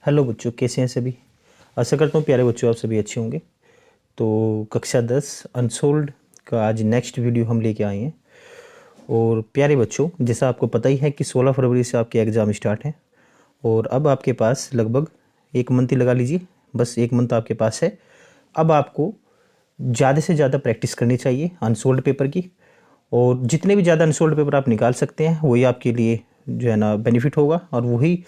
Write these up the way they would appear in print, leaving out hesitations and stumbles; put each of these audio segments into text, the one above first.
Hello बच्चों, कैसे हैं सभी। आशा करता हूँ प्यारे बच्चों आप सभी अच्छे होंगे। तो कक्षा 10 अनसोल्ड का आज नेक्स्ट वीडियो हम लेके आए हैं। और प्यारे बच्चों, जैसा आपको पता ही है कि 16 फरवरी से आपके एग्ज़ाम स्टार्ट हैं और अब आपके पास लगभग एक मंथ ही लगा लीजिए, बस एक मंथ आपके पास है। अब आपको ज़्यादा से ज़्यादा प्रैक्टिस करनी चाहिए अनसोल्ड पेपर की, और जितने भी ज़्यादा अनसोल्ड पेपर आप निकाल सकते हैं वही आपके लिए जो है ना बेनिफिट होगा। और वही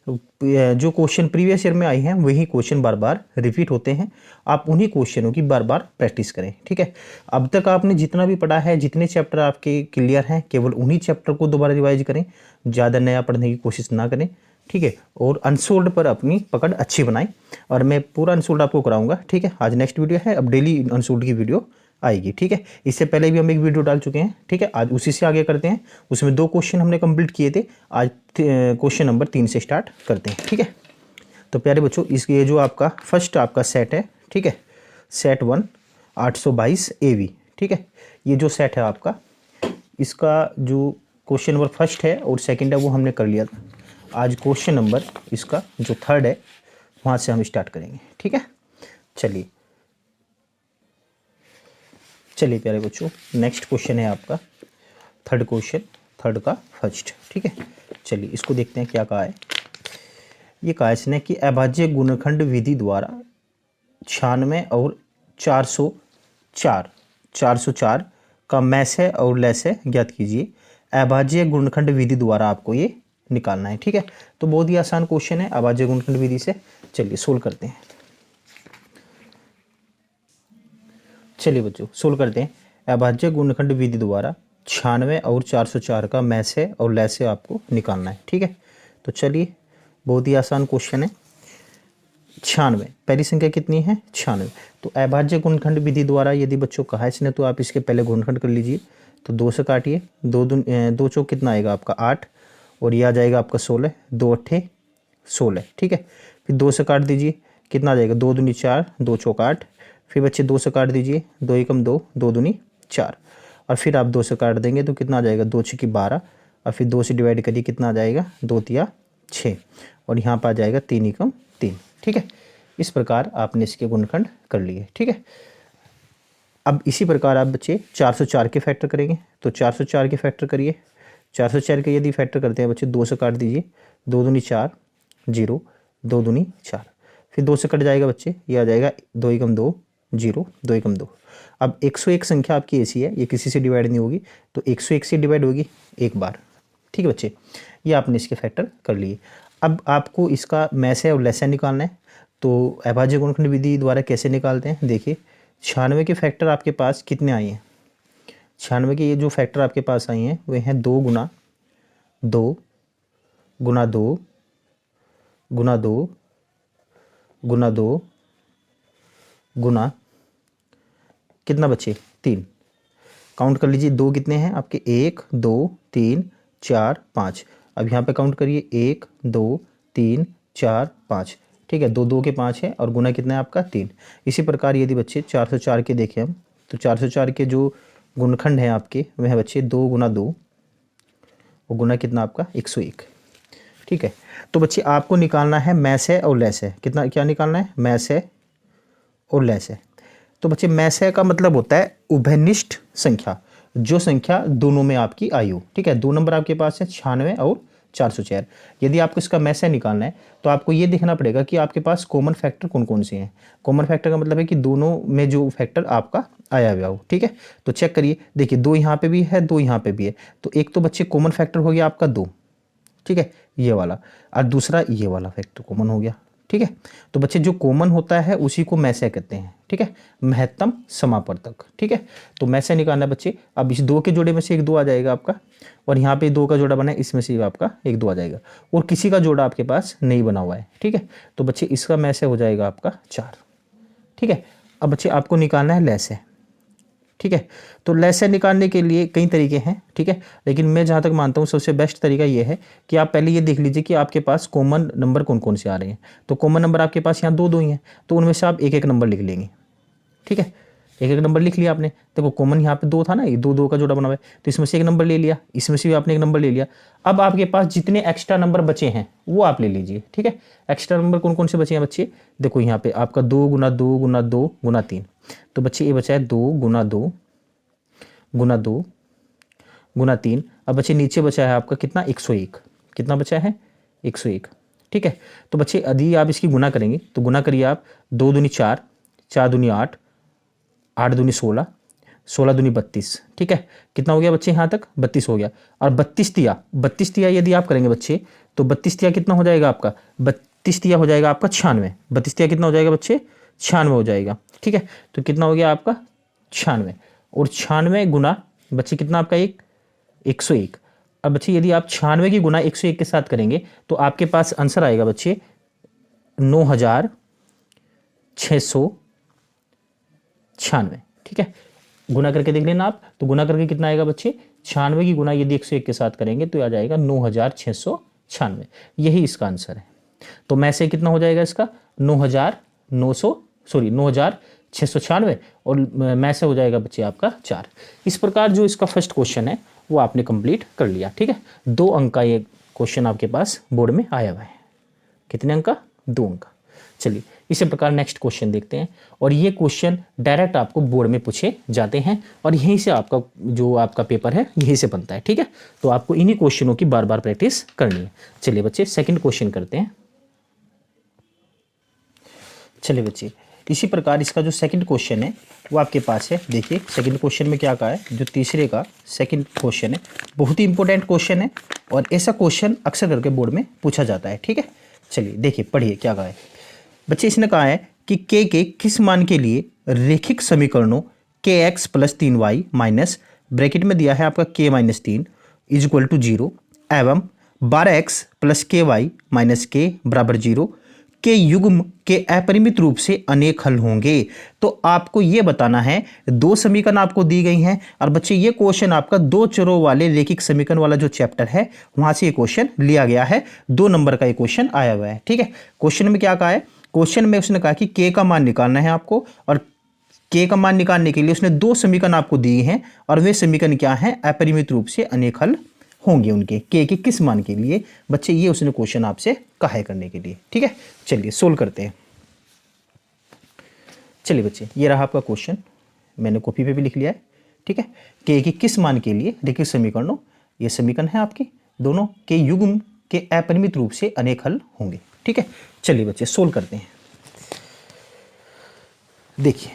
जो क्वेश्चन प्रीवियस ईयर में आए हैं वही क्वेश्चन बार बार रिपीट होते हैं, आप उन्हीं क्वेश्चनों की बार बार प्रैक्टिस करें। ठीक है, अब तक आपने जितना भी पढ़ा है, जितने चैप्टर आपके क्लियर हैं, केवल उन्हीं चैप्टर को दोबारा रिवाइज करें, ज़्यादा नया पढ़ने की कोशिश ना करें। ठीक है, और अनसोल्ड पर अपनी पकड़ अच्छी बनाएं और मैं पूरा अनसोल्ड आपको कराऊंगा। ठीक है, आज नेक्स्ट वीडियो है, अब डेली अनसोल्ड की वीडियो आएगी। ठीक है, इससे पहले भी हम एक वीडियो डाल चुके हैं। ठीक है, आज उसी से आगे करते हैं, उसमें 2 क्वेश्चन हमने कंप्लीट किए थे, आज क्वेश्चन नंबर 3 से स्टार्ट करते हैं। ठीक है, तो प्यारे बच्चों, ये जो आपका फर्स्ट आपका सेट है, ठीक है, सेट 1 822 AV। ठीक है, ये जो सेट है आपका, इसका जो क्वेश्चन नंबर फर्स्ट है और सेकंड है वो हमने कर लिया था। आज क्वेश्चन नंबर इसका जो थर्ड है वहाँ से हम स्टार्ट करेंगे। ठीक है, चलिए प्यारे बच्चों, नेक्स्ट क्वेश्चन है आपका थर्ड क्वेश्चन, थर्ड का फर्स्ट। ठीक है, चलिए इसको देखते हैं क्या कहा है। ये कहा इसने कि अभाज्य गुणनखंड विधि द्वारा 96 और 404 का मैसे और लैसे ज्ञात कीजिए। अभाज्य गुणनखंड विधि द्वारा आपको ये निकालना है। ठीक है, तो बहुत ही आसान क्वेश्चन है अभाज्य गुणनखंड विधि से। चलिए सोल्व करते हैं। चलिए बच्चों सोल्व करते हैं। अभाज्य गुणनखंड विधि द्वारा 96 और 404 का मैसे और लैसे आपको निकालना है। ठीक है, तो चलिए बहुत ही आसान क्वेश्चन है। 96 पहली संख्या कितनी है, 96। तो अभाज्य गुणनखंड विधि द्वारा यदि बच्चों कहा इसने तो आप इसके पहले गुणनखंड कर लीजिए। तो 2 से काटिए, 2 चौक कितना आएगा आपका 8, और ये आ जाएगा आपका 16, 2 अट्ठे 16। ठीक है, फिर 2 से काट दीजिए, कितना आ जाएगा 2 दूनी 4, 2 चौक 8। फिर बच्चे 2 से काट दीजिए, 2 एकम 2, 2 दूनी 4, और फिर आप 2 से काट देंगे तो कितना आ जाएगा 2 छकी 12, और फिर 2 से डिवाइड करिए, कितना आ जाएगा 2 तिया 6, और यहाँ पर आ जाएगा 3 एकम 3। ठीक है, इस प्रकार आपने इसके गुणनखंड कर लिए। ठीक है, अब इसी प्रकार आप बच्चे 404 के फैक्टर करेंगे। तो 404 के फैक्टर करिए। 404 के यदि फैक्टर करते हैं बच्चे, 2 से काट दीजिए, 2 दूनी 4, 0, 2 दूनी 4, फिर 2 से कट जाएगा बच्चे, ये आ जाएगा 2 एकम 2, 0, 2 एकम 2। अब 101 संख्या आपकी ऐसी है, ये किसी से डिवाइड नहीं होगी, तो 101 से डिवाइड होगी एक बार। ठीक है बच्चे, ये आपने इसके फैक्टर कर लिए। अब आपको इसका मैसे और लैसे निकालना है। तो अभाज्य गुणनखंड विधि द्वारा कैसे निकालते हैं, देखिए 96 के फैक्टर आपके पास कितने आए हैं। 96 के ये जो फैक्टर आपके पास आए हैं वे हैं 2 गुना 2 गुना 2 गुना 2 गुना 2 गुना कितना बच्चे 3। काउंट कर लीजिए, 2 कितने हैं आपके, 1 2 3 4 5। अब यहाँ पे काउंट करिए, 1 2 3 4 5। ठीक है, 2 2 के 5 है, और गुना कितना है आपका 3। इसी प्रकार यदि बच्चे 404 के देखें हम, तो 404 के जो गुणनखंड हैं आपके वह है बच्चे 2 गुना 2, और गुना कितना आपका 101। ठीक है, तो बच्चे आपको निकालना है मैसे और लैसे। कितना क्या निकालना है, मैसे और लैसे। तो बच्चे मैसे का मतलब होता है उभयनिष्ठ संख्या, जो संख्या दोनों में आपकी आई हो। ठीक है, 2 नंबर आपके पास है 96 और 404। यदि आपको इसका मैसे निकालना है तो आपको ये देखना पड़ेगा कि आपके पास कॉमन फैक्टर कौन कौन से हैं। कॉमन फैक्टर का मतलब है कि दोनों में जो फैक्टर आपका आया हुआ हो। ठीक है, तो चेक करिए, देखिए 2 यहाँ पे भी है, 2 यहाँ पे भी है, तो एक तो बच्चे कॉमन फैक्टर हो गया आपका 2। ठीक है, ये वाला, और दूसरा ये वाला फैक्टर कॉमन हो गया। ठीक है, तो बच्चे जो कॉमन होता है उसी को मैसे कहते हैं। ठीक है, महत्तम समापर्तक। ठीक है, तो मैसे निकालना बच्चे। अब इस 2 के जोड़े में से एक 2 आ जाएगा आपका, और यहाँ पे 2 का जोड़ा बना है, इसमें से आपका एक 2 आ जाएगा, और किसी का जोड़ा आपके पास नहीं बना हुआ है। ठीक है, तो बच्चे इसका मैसे हो जाएगा आपका 4। ठीक है, अब बच्चे आपको निकालना है लैसे। ठीक है, तो लैसे निकालने के लिए कई तरीके हैं। ठीक है, लेकिन मैं जहाँ तक मानता हूँ सबसे बेस्ट तरीका ये है कि आप पहले ये देख लीजिए कि आपके पास कॉमन नंबर कौन कौन से आ रहे हैं। तो कॉमन नंबर आपके पास यहाँ 2 2 ही हैं, तो उनमें से आप एक एक नंबर लिख लेंगे। ठीक है, एक एक नंबर लिख लिया आपने। देखो कॉमन यहाँ पे 2 था ना, ये 2 2 का जोड़ा बना हुआ है, तो इसमें से एक नंबर ले लिया, इसमें से भी आपने एक नंबर ले लिया। अब आपके पास जितने एक्स्ट्रा नंबर बचे हैं वो आप ले लीजिए, ठीक है। एक्स्ट्रा नंबर कौन कौन से बचे हैं बच्चे, देखो यहाँ पे आपका 2 गुना 2 गुना 2 गुना 3, तो बच्चे ये बचा है 2 गुना 2 गुना 2 गुना 3। अब बच्चे नीचे बचा है आपका कितना, 101। कितना बचा है, 101, ठीक है। तो बच्चे यदि आप इसकी गुना करेंगे तो गुना करिए आप, 2 दूनी 4, 4 दूनी 8, 8 दूनी 16, 16 दूनी 32, ठीक है। कितना हो गया बच्चे यहाँ तक, 32 हो गया। और 32 तिया यदि आप करेंगे बच्चे, तो 32 तिया कितना हो जाएगा आपका, 32 तिया हो जाएगा आपका 96। 32 तिया कितना हो जाएगा बच्चे, 96 हो जाएगा, ठीक है। तो कितना हो गया आपका 96, और 96 गुना बच्चे कितना आपका 101। अब बच्चे यदि आप 96 की गुना 101 के साथ करेंगे तो आपके पास आंसर आएगा बच्चे 9696, ठीक है। गुना करके देख लेना आप, तो गुना करके कितना आएगा बच्चे, 96 की गुना यदि 101 के साथ करेंगे तो आ जाएगा 9696। यही इसका आंसर है। तो मैं से कितना हो जाएगा इसका 9696, और मैं से हो जाएगा बच्चे आपका 4। इस प्रकार जो इसका फर्स्ट क्वेश्चन है वो आपने कंप्लीट कर लिया, ठीक है। 2 अंक का ये क्वेश्चन आपके पास बोर्ड में आया हुआ है। कितने अंक का, 2 अंक का। चलिए इसी प्रकार नेक्स्ट क्वेश्चन देखते हैं, और ये क्वेश्चन डायरेक्ट आपको बोर्ड में पूछे जाते हैं, और यहीं से आपका जो आपका पेपर है यहीं से बनता है, ठीक है। तो आपको इन्हीं क्वेश्चनों की बार बार प्रैक्टिस करनी है। चलिए बच्चे सेकंड क्वेश्चन करते हैं। चलिए बच्चे इसी प्रकार इसका जो सेकंड क्वेश्चन है वो आपके पास है। देखिए सेकंड क्वेश्चन में क्या कहा है, जो तीसरे का सेकंड क्वेश्चन है, बहुत ही इंपॉर्टेंट क्वेश्चन है, और ऐसा क्वेश्चन अक्सर करके बोर्ड में पूछा जाता है, ठीक है। चलिए देखिए पढ़िए क्या कहा है बच्चे। इसने कहा है कि के किस मान के लिए रैखिक समीकरणों kx plus 3y minus bracket में दिया है आपका k minus 3 is equal to 0 एवं 12x plus ky minus k बराबर 0 के युग्म के अपरिमित रूप से अनेक हल होंगे। तो आपको यह बताना है, 2 समीकरण आपको दी गई हैं, और बच्चे ये क्वेश्चन आपका 2 चरों वाले रैखिक समीकरण वाला जो चैप्टर है वहां से ये क्वेश्चन लिया गया है। 2 नंबर का ये क्वेश्चन आया हुआ है, ठीक है। क्वेश्चन में क्या कहा है, क्वेश्चन में उसने कहा कि के का मान निकालना है आपको, और के का मान निकालने के लिए उसने 2 समीकरण आपको दिए हैं, और वे समीकरण क्या है, अपरिमित रूप से अनेक हल होंगे उनके के किस मान के लिए। बच्चे ये उसने क्वेश्चन आपसे कहा है करने के लिए, ठीक है। चलिए सोल्व करते हैं। चलिए बच्चे ये रहा आपका क्वेश्चन, मैंने कॉपी पे भी लिख लिया है, ठीक है। के किस मान के लिए रैखिक समीकरणों, ये समीकरण है आपके दोनों के युग्म के अपरिमित रूप से अनेक हल होंगे, ठीक है। चलिए बच्चे सोल्व करते हैं। देखिए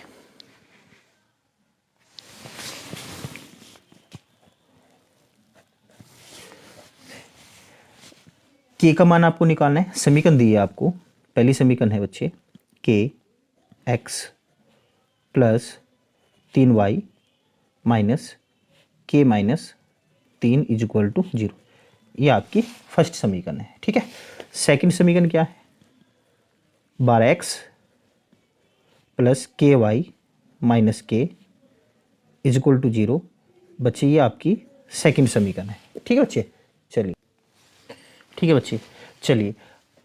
के का मान आपको निकालना है, समीकरण दी है आपको। पहली समीकरण है बच्चे के एक्स प्लस 3y माइनस के माइनस 3 इज इक्वल टू 0। ये आपकी फर्स्ट समीकरण है, ठीक है। सेकंड समीकरण क्या है, 12x प्लस के वाई माइनस के इज इक्वल टू 0। बच्चे ये आपकी सेकंड समीकरण है, ठीक है बच्चे। चलिए ठीक है बच्चे, चलिए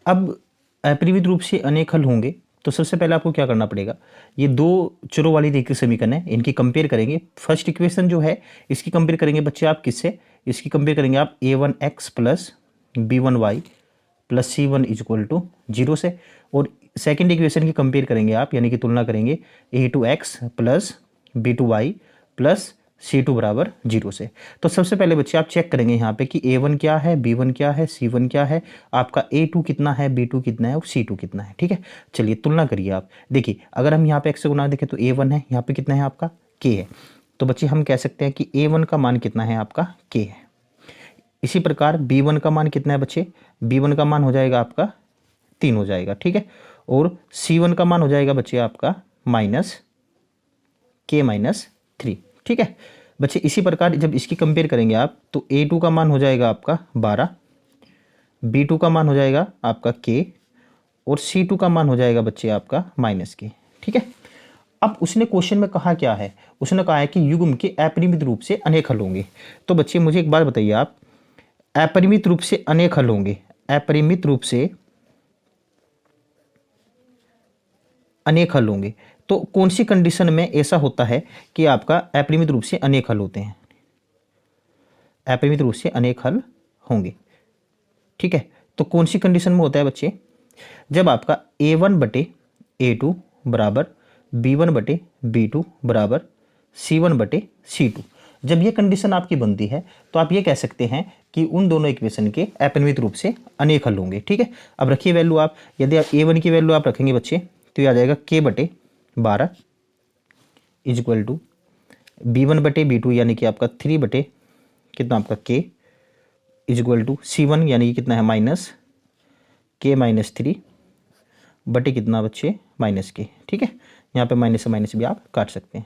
अब अपरिमित रूप से अनेक हल होंगे, तो सबसे पहले आपको क्या करना पड़ेगा, ये 2 चरों वाली रैखिक समीकरण है, इनकी कंपेयर करेंगे। फर्स्ट इक्वेशन जो है इसकी कंपेयर करेंगे बच्चे आप किससे, इसकी कंपेयर करेंगे आप a1x plus b1y plus c1 is equal to 0 से, और सेकेंड इक्वेशन की कंपेयर करेंगे आप, यानी कि तुलना करेंगे a2x plus b2y plus C2 बराबर 0 से। तो सबसे पहले बच्चे आप चेक करेंगे यहाँ पे कि A1 क्या है, B1 क्या है, C1 क्या है, आपका A2 कितना है, B2 कितना है और C2 कितना है, ठीक है। चलिए तुलना करिए आप। देखिए अगर हम यहाँ पे x से गुना देखें तो A1 है, यहाँ पे कितना है आपका K है, तो बच्चे हम कह सकते हैं कि A1 का मान कितना है आपका K है। इसी प्रकार B1 का मान कितना है बच्चे, B1 का मान हो जाएगा आपका 3 हो जाएगा, ठीक है। और C1 का मान हो जाएगा बच्चे आपका माइनस K माइनस 3, ठीक है बच्चे। इसी प्रकार जब इसकी कंपेयर करेंगे आप तो A2 का मान हो जाएगा आपका 12, B2 का मान हो जाएगा आपका K, और C2 का मान हो जाएगा बच्चे आपका माइनस K, ठीक है। अब उसने क्वेश्चन में कहा क्या है, उसने कहा है कि युग्म के अपरिमित रूप से अनेक हल होंगे। तो बच्चे मुझे एक बात बताइए आप, अपरिमित रूप से अनेक हल होंगे, अपरिमित रूप से अनेक हल होंगे, तो कौन सी कंडीशन में ऐसा होता है कि आपका अपरिमित रूप से अनेक हल होते हैं? अपरिमित रूप से अनेक हल होंगे, ठीक है। तो कौन सी कंडीशन में होता है बच्चे? जब आपका a1/a2 बराबर b1/b2 बराबर c1/c2, जब ये कंडीशन आपकी बनती है तो आप ये कह सकते हैं कि उन दोनों इक्वेशन के अपरिमित रूप से अनेक हल होंगे, ठीक है। अब रखिए वैल्यू आप, यदि आप a1 की वैल्यू आप रखेंगे बच्चे तो ये आ जाएगा k/12 is equal to b1/b2 यानी कि आपका 3 कितना आपका k is equal to c1 यानी कि कितना है माइनस k-3 बटे कितना बच्चे -k, ठीक है। यहाँ पे माइनस से माइनस भी आप काट सकते हैं,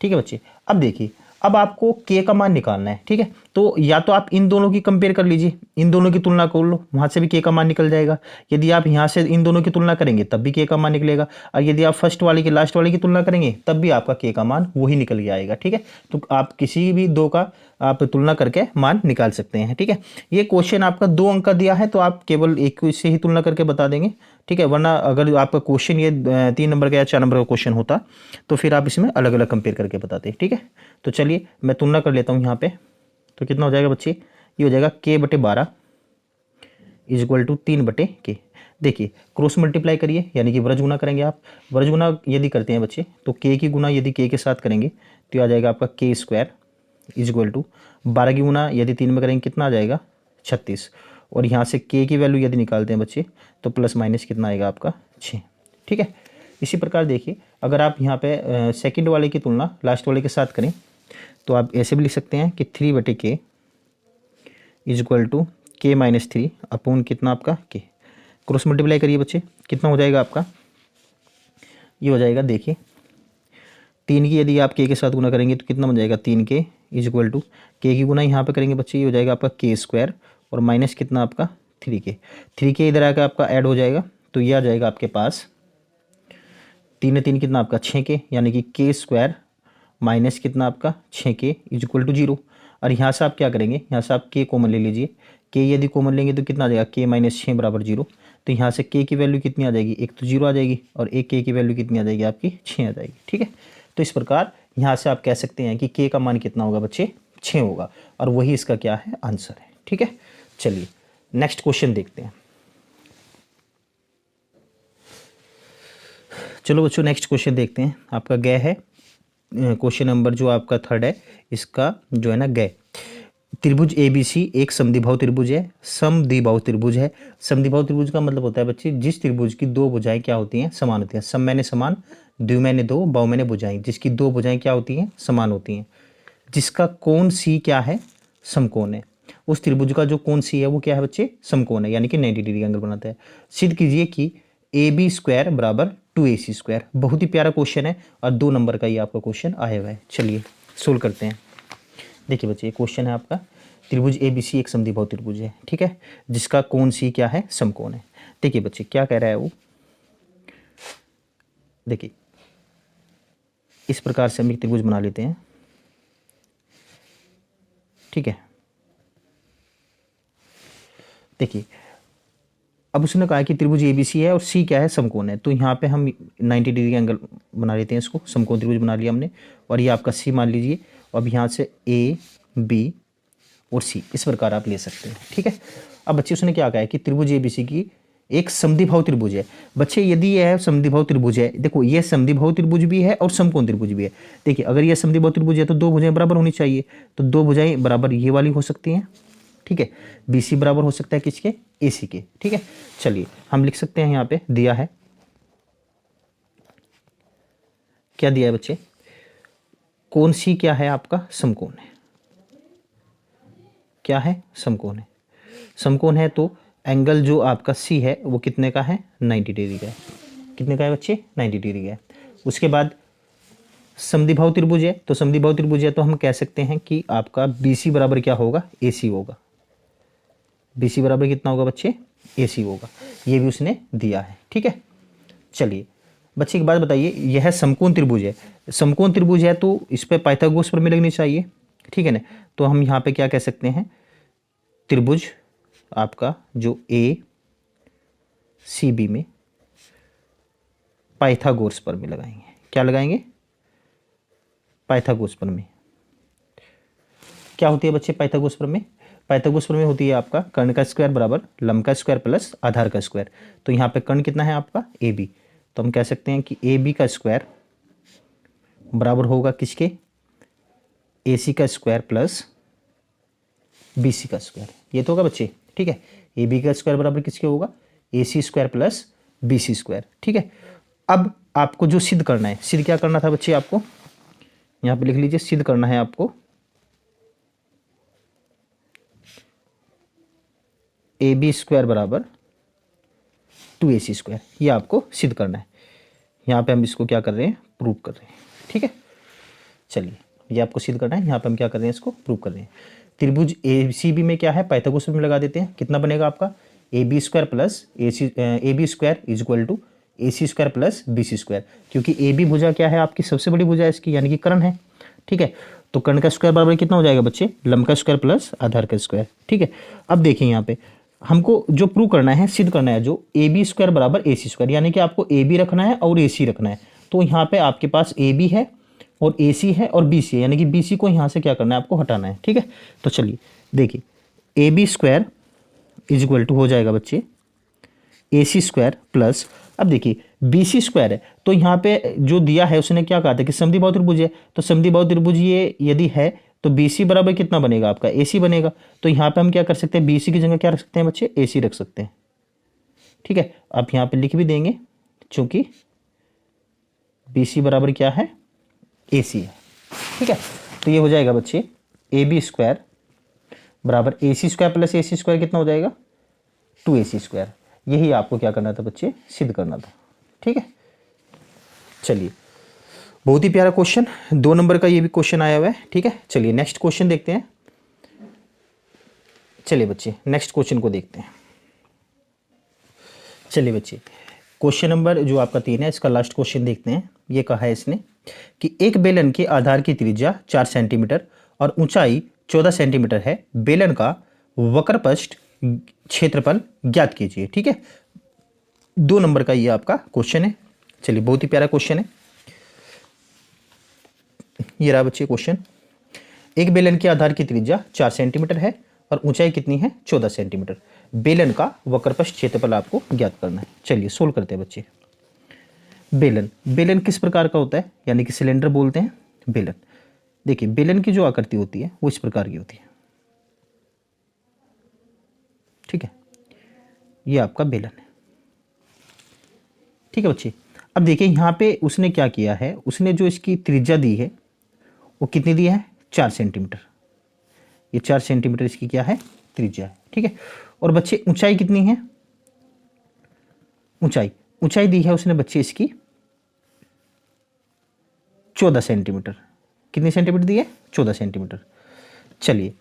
ठीक है बच्चे। अब देखिए, अब आपको k का मान निकालना है, ठीक है। तो या तो आप इन दोनों की कंपेयर कर लीजिए, इन दोनों की तुलना कर लो, वहां से भी k का मान निकल जाएगा। यदि आप यहाँ से इन दोनों की तुलना करेंगे तब भी k का मान निकलेगा, और यदि आप फर्स्ट वाले की लास्ट वाले की तुलना करेंगे तब भी आपका k का मान वही निकल के आएगा, ठीक है। तो आप किसी भी दो का आप तुलना करके मान निकाल सकते हैं, ठीक है। ये क्वेश्चन आपका 2 अंक का दिया है तो आप केवल एक से ही तुलना करके बता देंगे, ठीक है। वरना अगर आपका क्वेश्चन ये 3 नंबर का या 4 नंबर का क्वेश्चन होता तो फिर आप इसमें अलग अलग कंपेयर करके बताते, ठीक है। तो चलिए मैं तुलना कर लेता हूँ यहाँ पे। तो कितना हो जाएगा बच्चे? ये हो जाएगा k/12 is equal to 3/k। देखिए क्रॉस मल्टीप्लाई करिए, यानी कि व्रज गुना करेंगे आप। व्रज गुना यदि करते हैं बच्चे तो k की गुना यदि k के साथ करेंगे तो ये आ जाएगा आपका k² इज इक्वल टू 12 की गुना यदि 3 में करेंगे कितना आ जाएगा 36, और यहाँ से k की वैल्यू यदि निकालते हैं बच्चे तो प्लस माइनस कितना आएगा आपका 6, ठीक है। इसी प्रकार देखिए, अगर आप यहाँ पे सेकंड वाले की तुलना लास्ट वाले के साथ करें तो आप ऐसे भी लिख सकते हैं कि 3/k is equal to k-3 upon कितना आपका k। क्रॉस मल्टीप्लाई करिए बच्चे, कितना हो जाएगा आपका? ये हो जाएगा, देखिए 3 की यदि आप k के साथ गुना करेंगे तो कितना बन जाएगा 3k is equal to k की गुना यहाँ पे करेंगे बच्चे, ये हो जाएगा आपका k² और माइनस कितना आपका 3k इधर आकर आपका ऐड हो जाएगा तो ये आ जाएगा आपके पास 3 कितना आपका 6k, यानी कि k² माइनस कितना आपका 6k इज इक्वल टू 0। और यहाँ से आप क्या करेंगे, यहाँ से आप k कॉमन ले लीजिए, k यदि कॉमन लेंगे तो कितना आ जाएगा k-6 बराबर 0। तो यहाँ से k की वैल्यू कितनी आ जाएगी, एक तो 0 आ जाएगी और एक k की वैल्यू कितनी आ जाएगी आपकी 6 आ जाएगी, ठीक है। तो इस प्रकार यहाँ से आप कह सकते हैं कि k का मान कितना होगा बच्चे 6 होगा, और वही इसका क्या है आंसर है, ठीक है। चलिए नेक्स्ट क्वेश्चन देखते हैं। चलो बच्चों नेक्स्ट क्वेश्चन देखते हैं। आपका गय है क्वेश्चन नंबर जो आपका 3rd है, इसका जो है ना गय। त्रिभुज ABC एक समद्विबाहु त्रिभुज है, समद्विबाहु त्रिभुज है। समद्विबाहु त्रिभुज का मतलब होता है बच्चे जिस त्रिभुज की दो भुजाएं क्या होती हैं समान होती हैं। सम मैंने समान, द्वि मैंने दो, बहु मैंने भुजाएं, जिसकी दो भुजाएं क्या होती हैं समान होती हैं, जिसका कोण C क्या है समकोण है। उस त्रिभुज का जो कोण C है वो क्या है बच्चे समकोण है, यानी कि 90 डिग्री एंगल बनाता है। सिद्ध कीजिए कि AB² बराबर 2AC²। बहुत ही प्यारा क्वेश्चन है और 2 नंबर का ये आपका क्वेश्चन आया हुआ है। चलिए सोल्व करते हैं। देखिए बच्चे ये क्वेश्चन है आपका, त्रिभुज ABC एक समद्विबाहु त्रिभुज है, ठीक है, जिसका कोण C क्या है समकोण है। देखिए बच्चे क्या कह रहा है वो, देखिए इस प्रकार से हम एक त्रिभुज बना लेते हैं, ठीक है। देखिए अब उसने कहा कि त्रिभुज ABC है और C क्या है समकोण है, तो यहाँ पे हम 90 डिग्री एंगल बना लेते हैं, इसको समकोण त्रिभुज बना लिया हमने, और ये आपका C मान लीजिए। अब यहाँ से A B और C इस प्रकार आप ले सकते हैं, ठीक है। अब बच्चे उसने क्या कहा है कि त्रिभुज ABC की एक समद्विबाहु त्रिभुज है। बच्चे यदि यह समद्विबाहु त्रिभुज है, देखो ये समद्विबाहु त्रिभुज भी है और समकोण त्रिभुज भी है। देखिए अगर यह समद्विबाहु त्रिभुज है तो दो भुजाएं बराबर होनी चाहिए, तो दो भुजाएं बराबर ये वाली हो सकती हैं, ठीक है। BC बराबर हो सकता है किसके, AC के, ठीक है। चलिए हम लिख सकते हैं, यहाँ पे दिया है, क्या दिया है बच्चे, कोण C क्या है आपका समकोण है, क्या है समकोण है। समकोण है तो एंगल जो आपका C है वो कितने का है 90 डिग्री का है। कितने का है बच्चे 90 डिग्री का है। उसके बाद समद्विबाहु त्रिभुज है, तो समद्विबाहु त्रिभुज है तो हम कह सकते हैं कि आपका BC बराबर क्या होगा AC होगा। BC बराबर कितना होगा बच्चे AC होगा, ये भी उसने दिया है, ठीक है। चलिए बच्चे एक बात बताइए, यह समकोण त्रिभुज है, समकोण त्रिभुज है तो इस पे पाइथागोरस प्रमेय लगनी चाहिए, ठीक है ना। तो हम यहाँ पे क्या कह सकते हैं, त्रिभुज आपका जो ACB में पाइथागोरस प्रमेय लगाएंगे। क्या लगाएंगे, पाइथागोरस प्रमेय। क्या होती है बच्चे पाइथागोरस प्रमेय? पाइथागोरस प्रमेय होती है आपका कर्ण का स्क्वायर बराबर लंब का स्क्वायर प्लस आधार का स्क्वायर। तो यहाँ पे कर्ण कितना है आपका ए बी, तो हम कह सकते हैं कि ए बी का स्क्वायर बराबर होगा किसके, ए सी का स्क्वायर प्लस बी सी का स्क्वायर। ये तो होगा बच्चे, ठीक है। ए बी का स्क्वायर बराबर किसके होगा, A C square plus B C square, ठीक है। अब आपको जो सिद्ध करना है, सिद्ध क्या करना था बच्चे आपको, यहाँ पे लिख लीजिए, सिद्ध करना है आपको ए बी स्क्वायर बराबर 2ac स्क्वायर, ये आपको सिद्ध करना है। यहाँ पे हम इसको क्या कर रहे हैं, प्रूव कर रहे हैं, ठीक है। चलिए ये आपको सिद्ध करना है, यहाँ पे हम क्या कर रहे हैं, इसको प्रूव कर रहे हैं। त्रिभुज ए सी बी में क्या है, पाइथागोरस में लगा देते हैं। कितना बनेगा आपका, A B square plus A B square is equal to A C square plus B C square, क्योंकि ए बी भुजा क्या है आपकी, सबसे बड़ी भुजा है इसकी, यानी कि कर्ण है, ठीक है। तो कर्ण का स्क्वायर बराबर कितना हो जाएगा बच्चे, लंब का स्क्वायर प्लस आधार का स्क्वायर, ठीक है। अब देखिए यहाँ पे हमको जो प्रूव करना है, सिद्ध करना है, जो ए बी स्क्वायर बराबर ए सी स्क्वायर, यानी कि आपको ए बी रखना है और ए सी रखना है। तो यहाँ पे आपके पास ए बी है और ए सी है और बी सी है, यानी कि बी सी को यहाँ से क्या करना है, आपको हटाना है, ठीक है। तो चलिए देखिए, A B square is equal to हो जाएगा बच्चे ए सी स्क्वायर प्लस, अब देखिए बी सी स्क्वायर है, तो यहाँ पे जो दिया है उसने क्या कहा था कि समद्विबाहु त्रिभुज है, तो समद्विबाहु त्रिभुज ये यदि है तो बी सी बराबर कितना बनेगा आपका, ए सी बनेगा। तो यहाँ पे हम क्या कर सकते हैं, बी सी की जगह क्या रख सकते हैं बच्चे, ए सी रख सकते हैं, ठीक है। आप यहाँ पे लिख भी देंगे, चूंकि बी सी बराबर क्या है, ए सी है, ठीक है। तो ये हो जाएगा बच्चे ए बी स्क्वायर बराबर ए सी स्क्वायर प्लस ए सी स्क्वायर कितना हो जाएगा, 2ac स्क्वायर। यही आपको क्या करना था बच्चे, सिद्ध करना था, ठीक है। चलिए बहुत ही प्यारा क्वेश्चन, 2 नंबर का ये भी क्वेश्चन आया हुआ है, ठीक है। चलिए नेक्स्ट क्वेश्चन देखते हैं। चलिए बच्चे नेक्स्ट क्वेश्चन को देखते हैं। चलिए बच्चे क्वेश्चन नंबर जो आपका 3 है, इसका लास्ट क्वेश्चन देखते हैं। ये कहा है इसने कि एक बेलन के आधार की त्रिज्या 4 सेंटीमीटर और ऊंचाई 14 सेंटीमीटर है, बेलन का वक्रपृष्ठ क्षेत्रफल ज्ञात कीजिए, ठीक है। 2 नंबर का ये आपका क्वेश्चन है। चलिए बहुत ही प्यारा क्वेश्चन है, ये रहा बच्चे क्वेश्चन। एक बेलन के आधार की त्रिज्या 4 सेंटीमीटर है और ऊंचाई कितनी है, 14 सेंटीमीटर। बेलन का वक्रपृष्ठ क्षेत्रफल आपको ज्ञात करना है। चलिए सोल्व करते हैं बच्चे। बेलन, बेलन किस प्रकार का होता है, यानी कि सिलेंडर बोलते हैं बेलन। देखिए बेलन की जो आकृति होती है वो इस प्रकार की होती है, ठीक है। ये आपका बेलन है, ठीक है बच्चे। अब देखिए यहाँ पे उसने क्या किया है, उसने जो इसकी त्रिज्या दी है वो कितनी दी है, 4 सेंटीमीटर। ये 4 सेंटीमीटर इसकी क्या है, त्रिज्या है, ठीक है। और बच्चे ऊंचाई कितनी है, ऊंचाई दी है उसने बच्चे इसकी 14 सेंटीमीटर। कितनी सेंटीमीटर दी है, 14 सेंटीमीटर। चलिए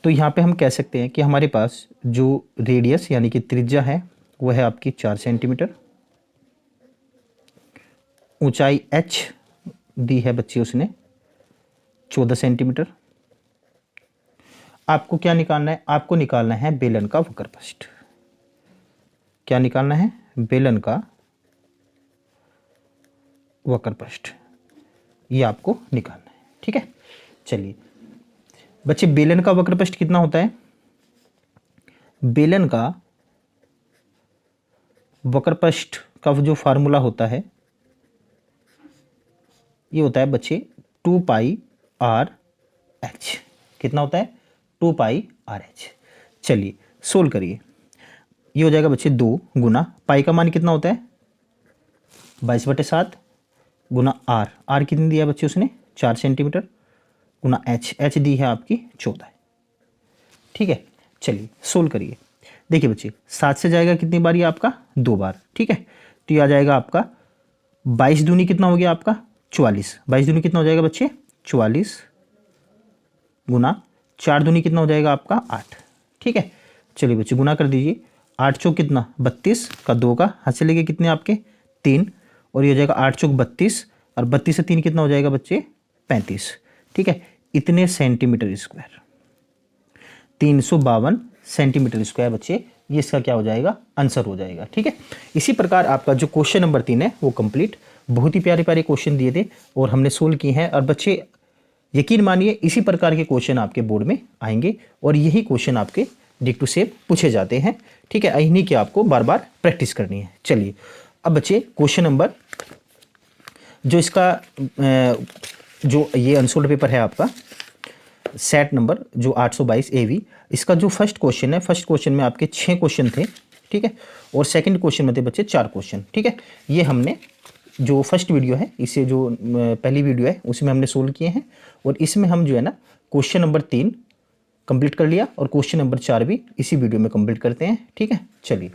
तो यहाँ पे हम कह सकते हैं कि हमारे पास जो रेडियस यानी कि त्रिज्या है वो है आपकी 4 सेंटीमीटर, ऊंचाई h दी है बच्चे उसने 14 सेंटीमीटर। आपको क्या निकालना है, आपको निकालना है बेलन का वक्रपृष्ठ। क्या निकालना है, बेलन का वक्रपृष्ठ, ये आपको निकालना है, ठीक है। चलिए बच्चे बेलन का वक्रपृष्ठ कितना होता है, बेलन का वक्रपृष्ठ का जो फार्मूला होता है ये होता है बच्चे 2 पाई आर एच। कितना होता है, 2 पाई आर एच। चलिए सोल्व करिए, ये हो जाएगा बच्चे 2 गुना पाई का मान कितना होता है 22/7 गुना आर कितनी दिया बच्चे उसने 4 सेंटीमीटर गुना एच दी है आपकी 14, ठीक है। चलिए सोल्व करिए। देखिए बच्चे 7 से जाएगा कितनी बार, ये आपका 2 बार, ठीक है। तो ये आ जाएगा आपका 22 दूनी कितना हो गया आपका 44, 22 दूनी कितना हो जाएगा बच्चे 44 गुना 4 दूनी कितना हो जाएगा आपका 8, ठीक है। चलिए बच्चे गुना कर दीजिए, 8 चौक कितना 32 का 2 का हाथ से लेके कितने आपके 3, और ये हो जाएगा 8 चौक 32 और 32 से 3 कितना हो जाएगा बच्चे 35, ठीक है। इतने सेंटीमीटर स्क्वायर 352 सेंटीमीटर स्क्वायर बच्चे, ये इसका क्या हो जाएगा आंसर हो जाएगा, ठीक है। इसी प्रकार आपका जो क्वेश्चन नंबर 3 है वो कंप्लीट बहुत ही प्यारे प्यारे क्वेश्चन दिए थे और हमने सोल्व किए हैं। और बच्चे यकीन मानिए इसी प्रकार के क्वेश्चन आपके बोर्ड में आएंगे और यही क्वेश्चन आपके डिक टू सेम पूछे जाते हैं, ठीक है। इन्हीं की आपको बार बार प्रैक्टिस करनी है। चलिए अब बच्चे क्वेश्चन नंबर जो इसका जो ये अनसोल्ड पेपर है आपका सेट नंबर जो 822 AV, इसका जो फर्स्ट क्वेश्चन है, फर्स्ट क्वेश्चन में आपके 6 क्वेश्चन थे, ठीक है। और सेकंड क्वेश्चन में थे बच्चे 4 क्वेश्चन, ठीक है। ये हमने जो फर्स्ट वीडियो है, इसे जो पहली वीडियो है उसमें हमने सोल्व किए हैं और इसमें हम जो है ना क्वेश्चन नंबर 3 कंप्लीट कर लिया और क्वेश्चन नंबर 4 भी इसी वीडियो में कंप्लीट करते हैं, ठीक है। चलिए